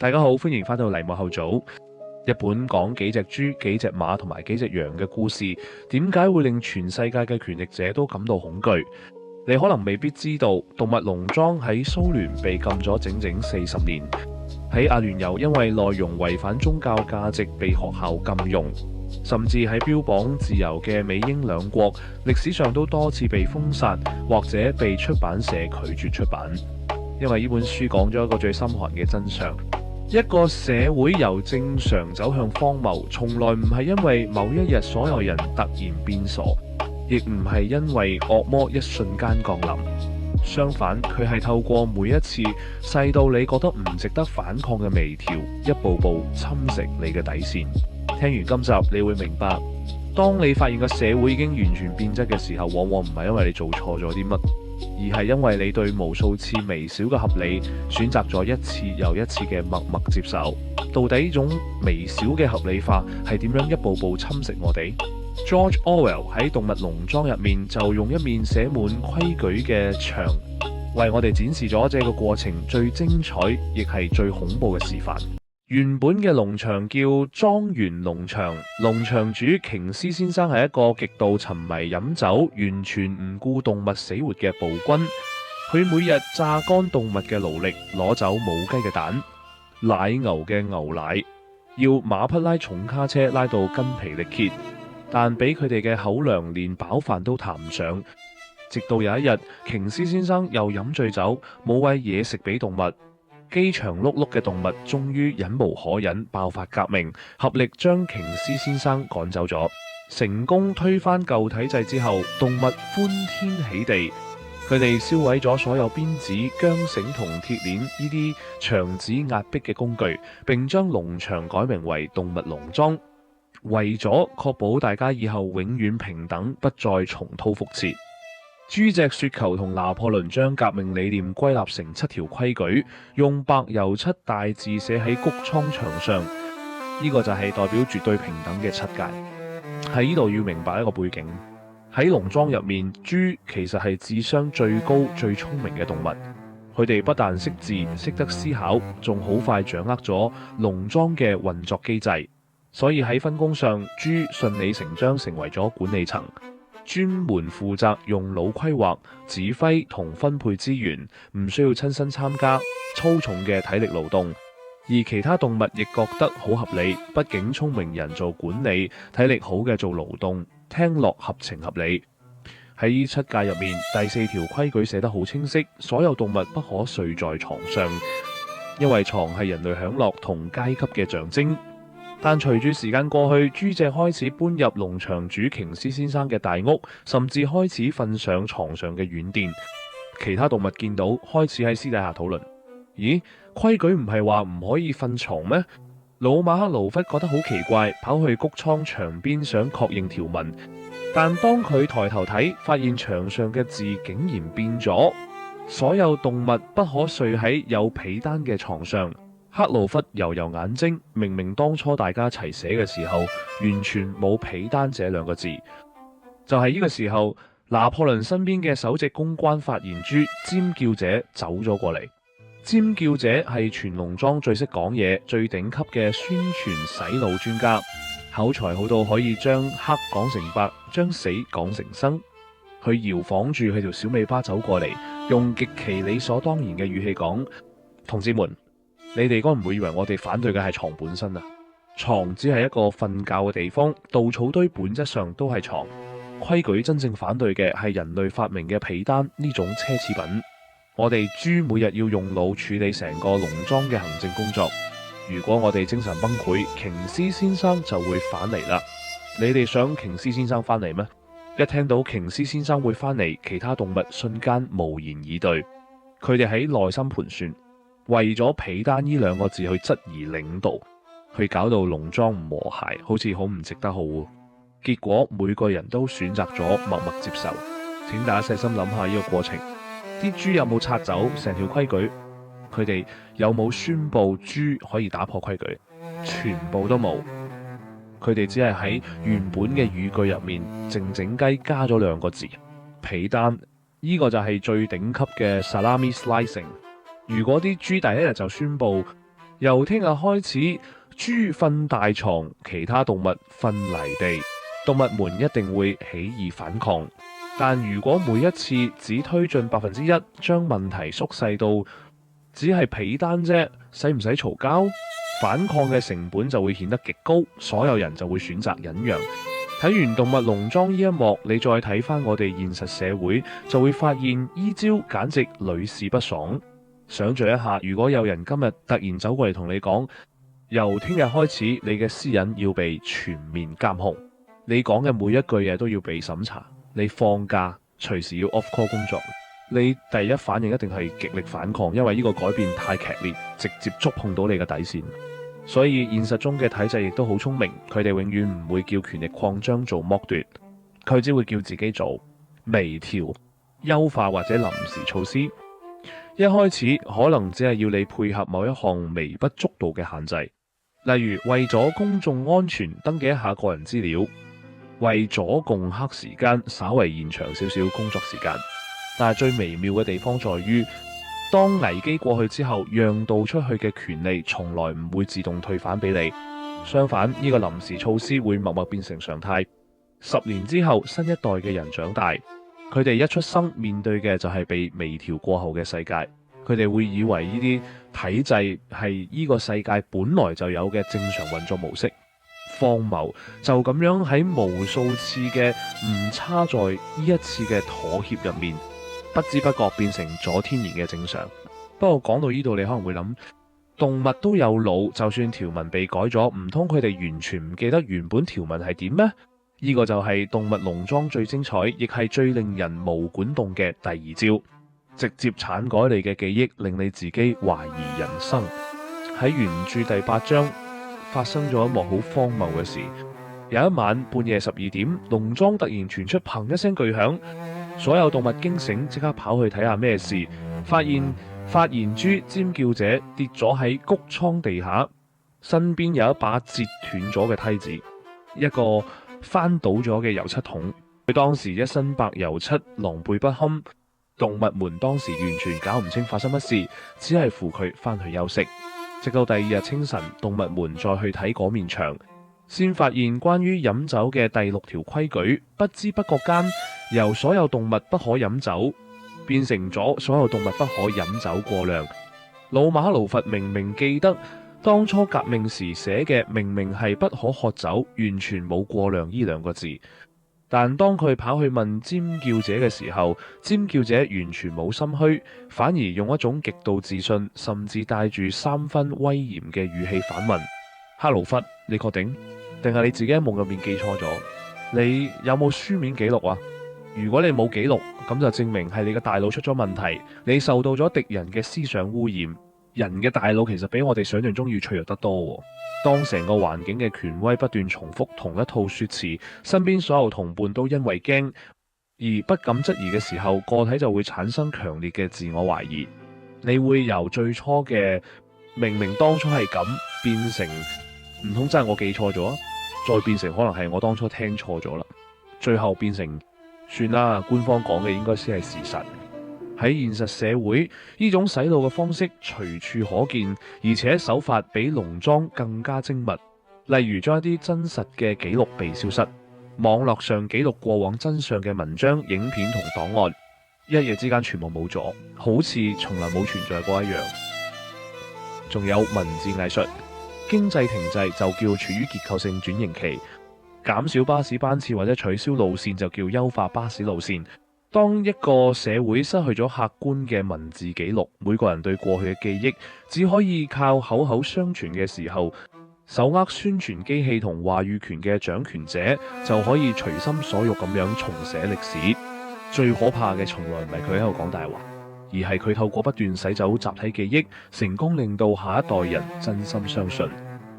大家好，歡迎翻到嚟幕後組。一本講幾隻豬、幾隻馬同埋幾隻羊嘅故事，點解會令全世界嘅權力者都感到恐懼？你可能未必知道，動物農莊喺蘇聯被禁咗整整40年。喺阿聯酋，因為內容違反宗教價值，被學校禁用。甚至喺標榜自由嘅美英兩國，歷史上都多次被封殺，或者被出版社拒絕出版。因為呢本書講咗一個最心寒嘅真相。一個社會由正常走向荒謬，從來唔係因為某一日所有人突然變傻，亦唔係因為惡魔一瞬間降臨。相反，佢係透過每一次細到你覺得唔值得反抗嘅微調，一步步侵蝕你嘅底線。聽完今集，你會明白，當你發現個社會已經完全變質嘅時候，往往唔係因為你做錯咗啲乜，而係因為你對無數次微小嘅合理選擇咗一次又一次嘅默默接受。到底呢種微小嘅合理化係點樣一步步侵蝕我哋？ George Orwell 喺動物農莊入面就用一面寫滿規矩嘅牆，為我哋展示咗這個過程最精彩亦係最恐怖嘅示範。原本嘅農場叫莊園農場，農場主瓊斯先生係一個極度沉迷飲酒、完全唔顧動物死活嘅暴君。佢每日榨乾動物嘅勞力，攞走母雞嘅蛋、奶牛嘅牛奶，要馬匹拉重卡車拉到筋疲力竭，但俾佢哋嘅口糧連飽飯都談唔上。直到有一日，瓊斯先生又飲醉酒，冇餵嘢食俾動物。飢腸轆轆嘅動物終於忍無可忍，爆發革命，合力將瓊斯先生趕走咗。成功推翻舊體制之後，動物歡天喜地，佢哋燒毀咗所有鞭子、韁繩同鐵鏈呢啲長子壓迫嘅工具，並將農場改名為動物農莊，為咗確保大家以後永遠平等，不再重蹈覆轍。豬隻雪球同拿破崙將革命理念歸納成7條規矩，用白油漆大字寫喺穀倉牆上。呢個就係代表絕對平等嘅7戒。喺呢度要明白一個背景，喺農莊入面，豬其實係智商最高、最聰明嘅動物。佢哋不但識字、識得思考，仲好快掌握咗農莊嘅運作機制。所以喺分工上，豬順理成章成為咗管理層。專門負責用腦規劃、指揮同分配資源，唔需要親身參加粗重嘅體力勞動。而其他動物亦覺得好合理，畢竟聰明人做管理，體力好嘅做勞動，聽落合情合理。喺呢7戒入面，第4條規矩寫得好清晰，所有動物不可睡在床上，因為床係人類享樂同階級嘅象徵。但隨住時間過去，豬隻開始搬入農場主瓊斯先生嘅大屋，甚至開始瞓上床上嘅軟墊。其他動物見到，開始喺私底下討論：咦，規矩唔係話唔可以瞓床咩？老馬克勞弗覺得好奇怪，跑去穀倉牆邊想確認條文，但當佢抬頭睇，發現牆上嘅字竟然變咗，所有動物不可睡喺有被單嘅床上。克勞弗揉揉眼睛，明明當初大家一齊寫嘅時候，完全冇被單這2個字。就係呢個時候，拿破崙身邊嘅首席公關發言豬尖叫者走咗過嚟。尖叫者係全農莊最識講嘢、最頂級嘅宣傳洗腦專家，口才好到可以將黑講成白，將死講成生。佢搖晃住佢條小尾巴走過嚟，用極其理所當然嘅語氣講：同志們，你哋該唔會以為我哋反對嘅係床本身啊？床只係一個瞓覺嘅地方，稻草堆本質上都係床。規矩真正反對嘅係人類發明嘅被單呢種奢侈品。我哋豬每日要用腦處理成個農莊嘅行政工作。如果我哋精神崩潰，瓊斯先生就會返嚟啦。你哋想瓊斯先生返嚟咩？一聽到瓊斯先生會返嚟，其他動物瞬間無言以對。佢哋喺內心盤算，為咗被單呢2個字去質疑領導，去搞到農莊唔和諧，好似好唔值得好。結果每個人都選擇咗默默接受。請大家細心諗下呢個過程，啲豬有冇拆走成條規矩？佢哋有冇宣佈豬可以打破規矩？全部都冇。佢哋只係喺原本嘅語句入面靜靜雞加咗2個字：被單。呢個就係最頂級嘅 salami slicing。如果啲豬第一日就宣佈由聽日開始，豬瞓大床，其他動物瞓泥地，動物們一定會起義反抗。但如果每一次只推進1%，將問題縮細到只係被單啫，使唔使嘈交？反抗嘅成本就會顯得極高，所有人就會選擇忍讓。睇完動物農莊呢一幕，你再睇翻我哋現實社會，就會發現依招簡直屢試不爽。想象一下，如果有人今日突然走過嚟同你講，由聽日開始，你嘅私隱要被全面監控，你講嘅每一句嘢都要被審查，你放假隨時要 off call 工作，你第一反應一定係極力反抗，因為呢個改變太劇烈，直接觸碰到你嘅底線。所以現實中嘅體制亦都好聰明，佢哋永遠唔會叫權力擴張做剝奪，佢只會叫自己做微調、優化或者臨時措施。一開始可能只係要你配合某一項微不足道嘅限制，例如為咗公眾安全登記一下個人資料，為咗共克時間稍為延長少少工作時間。但係最微妙嘅地方在於，當危機過去之後，讓渡出去嘅權利從來唔會自動退返俾你，相反呢個臨時措施會默默變成常態。10年之後，新一代嘅人長大，佢哋一出生面對嘅就係被微調過後嘅世界，佢哋會以為呢啲體制係呢個世界本來就有嘅正常運作模式。荒謬就咁樣喺無數次嘅唔差在呢一次嘅妥協入面，不知不覺變成咗天然嘅正常。不過講到呢度，你可能會諗，動物都有腦，就算條文被改咗，唔通佢哋完全唔記得原本條文係點咩？呢個就係動物農莊最精彩，亦係最令人毛管動嘅第二招，直接篡改你嘅記憶，令你自己懷疑人生。喺原著第8章發生咗一幕好荒謬嘅事。有一晚半夜12點，農莊突然傳出砰一聲巨響，所有動物驚醒，即刻跑去睇下咩事，發現發言豬尖叫者跌咗喺谷倉地下，身邊有一把折斷咗嘅梯子，一個翻倒咗嘅油漆桶，佢當時一身白油漆，狼狽不堪。動物們當時完全搞唔清發生乜事，只係扶佢翻去休息。直到第二日清晨，動物們再去睇嗰面牆，先發現關於飲酒嘅第6條規矩，不知不覺間由所有動物不可飲酒，變成咗所有動物不可飲酒過量。老馬盧佛明明記得當初革命時寫嘅明明係不可喝酒，完全冇過量呢2個字，但當佢跑去問尖叫者嘅時候，尖叫者完全冇心虛，反而用一種極度自信，甚至帶住3分威嚴嘅語氣反問：哈盧佛，你確定？定係你自己喺夢入面記錯咗？你有冇書面記錄啊？如果你冇記錄，咁就證明係你嘅大腦出咗問題，你受到咗敵人嘅思想污染。人嘅大腦其實比我哋想象中要脆弱得多。當成個環境嘅權威不斷重複同一套說辭，身邊所有同伴都因為驚而不敢質疑嘅時候，個體就會產生強烈嘅自我懷疑。你會由最初嘅明明當初係咁，變成唔通真係我記錯咗，再變成可能係我當初聽錯咗啦，最後變成算啦，官方講嘅應該先係事實。喺現實社會，呢種洗腦嘅方式隨處可見，而且手法比農莊更加精密。例如將一啲真實嘅記錄被消失，網絡上記錄過往真相嘅文章、影片同檔案，一夜之間全部冇咗，好似從來冇存在過一樣。仲有文字藝術，經濟停滯就叫處於結構性轉型期，減少巴士班次或者取消路線就叫優化巴士路線。當一個社會失去咗客觀嘅文字記錄，每個人對過去嘅記憶只可以靠口口相傳嘅時候，手握宣傳機器同話語權嘅掌權者就可以隨心所欲咁樣重寫歷史。最可怕嘅從來唔係佢喺度講大話，而係佢透過不斷洗走集體記憶，成功令到下一代人真心相信，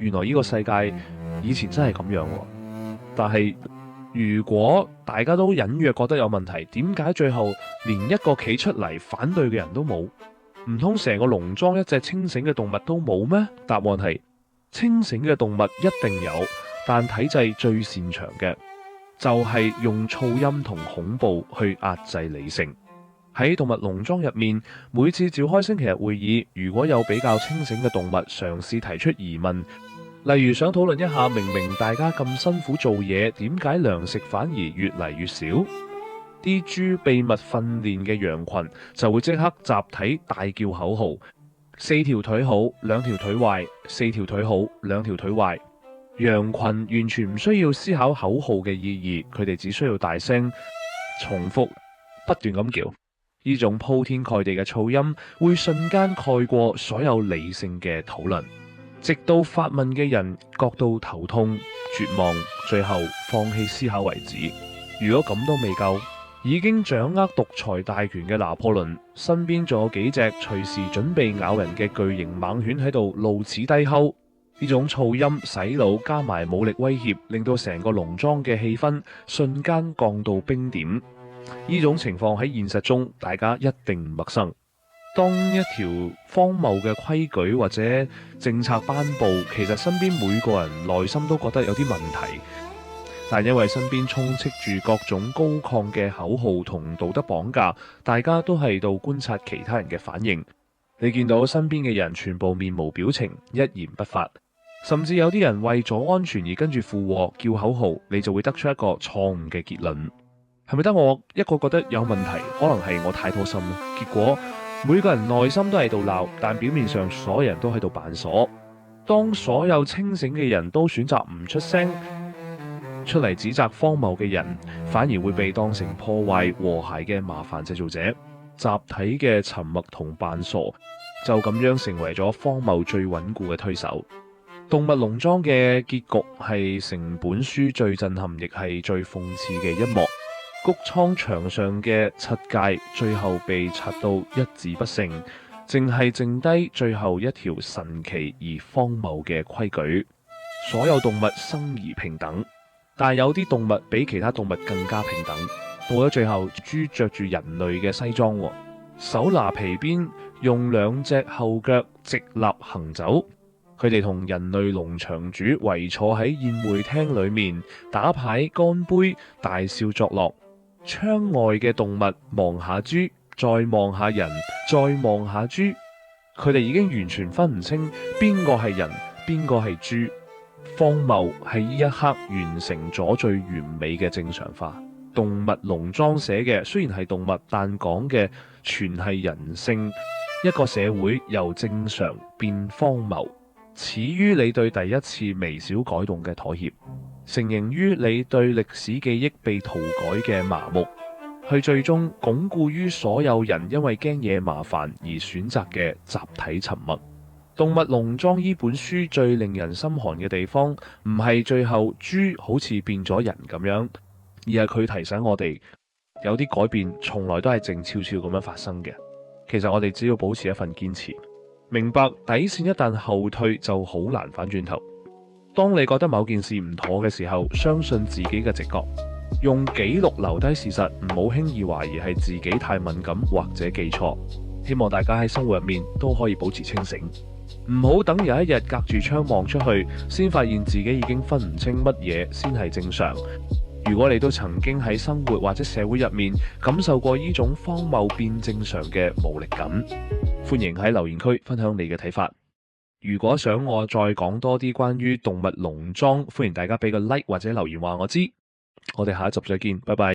原來呢個世界以前真係咁樣。但係如果大家都隱約覺得有問題，點解最後連一個企出嚟反對嘅人都冇？唔通成個農莊一隻清醒嘅動物都冇咩？答案係清醒嘅動物一定有，但體制最擅長嘅就係用噪音同恐怖去壓制理性。喺動物農莊入面，每次召開星期日會議，如果有比較清醒嘅動物嘗試提出疑問，例如想討論一下明明大家咁辛苦做嘢，點解糧食反而越嚟越少？啲豬秘密訓練嘅羊群就會即刻集體大叫口號：4條腿好，2條腿壞；4條腿好，2條腿壞。羊群完全唔需要思考口號嘅意義，佢哋只需要大聲重複不斷咁叫。呢種鋪天蓋地嘅噪音會瞬間蓋過所有理性嘅討論，直到發問嘅人覺到頭痛、絕望，最後放棄思考為止。如果咁都未夠，已經掌握獨裁大權嘅拿破崙身邊仲有幾隻隨時準備咬人嘅巨型猛犬喺度露齒低吼。呢種噪音、洗腦加埋武力威脅，令到成個農莊嘅氣氛瞬間降到冰點。呢種情況喺現實中，大家一定唔陌生。當一條荒謬嘅規矩或者政策頒布，其實身邊每個人內心都覺得有啲問題，但因為身邊充斥住各種高亢嘅口號同道德綁架，大家都喺度觀察其他人嘅反應。你見到身邊嘅人全部面無表情，一言不發，甚至有啲人為咗安全而跟住附和叫口號，你就會得出一個錯誤嘅結論。係咪得我一個覺得有問題？可能係我太多心啦。結果每個人內心都喺度鬧，但表面上所有人都喺度扮傻。當所有清醒嘅人都選擇唔出聲，出嚟指責荒謬嘅人，反而會被當成破壞和諧嘅麻煩製造者。集體嘅沉默同扮傻，就咁樣成為咗荒謬最穩固嘅推手。動物農莊嘅結局係成本書最震撼，亦係最諷刺嘅一幕。谷倉牆上嘅漆界最後被刷到一字不剩，淨係剩低最後一條神奇而荒謬嘅規矩：所有動物生而平等。但有啲動物比其他動物更加平等。到咗最後，豬着住人類嘅西裝，手拿皮鞭，用2隻後腳直立行走。佢哋同人類農場主圍坐喺宴會廳裏面打牌、乾杯、大笑作樂。窗外嘅動物望下豬，再望下人，再望下豬，佢哋已經完全分唔清邊個係人，邊個係豬。荒謬喺呢一刻完成咗最完美嘅正常化。動物農莊寫嘅雖然係動物，但講嘅全係人性。一個社會由正常變荒謬，始於你對第一次微小改動嘅妥協，成形於你對歷史記憶被塗改嘅麻木，去最終鞏固於所有人因為驚嘢麻煩而選擇嘅集體沉默。動物農莊呢本書最令人心寒嘅地方，唔係最後豬好似變咗人咁樣，而係佢提醒我哋，有啲改變從來都係靜悄悄咁樣發生嘅。其實我哋只要保持一份堅持，明白底線一旦後退就好難反轉頭。當你覺得某件事唔妥嘅時候，相信自己嘅直覺，用記錄留低事實，唔好輕易懷疑係自己太敏感或者記錯。希望大家喺生活入面都可以保持清醒，唔好等有一日隔住窗望出去，先發現自己已經分唔清乜嘢先係正常。如果你都曾經喺生活或者社會入面感受過呢種荒謬變正常嘅無力感，歡迎喺留言區分享你嘅睇法。如果想我再講多啲關於動物農莊，歡迎大家俾個 like 或者留言話我知。我哋下一集再見，拜拜。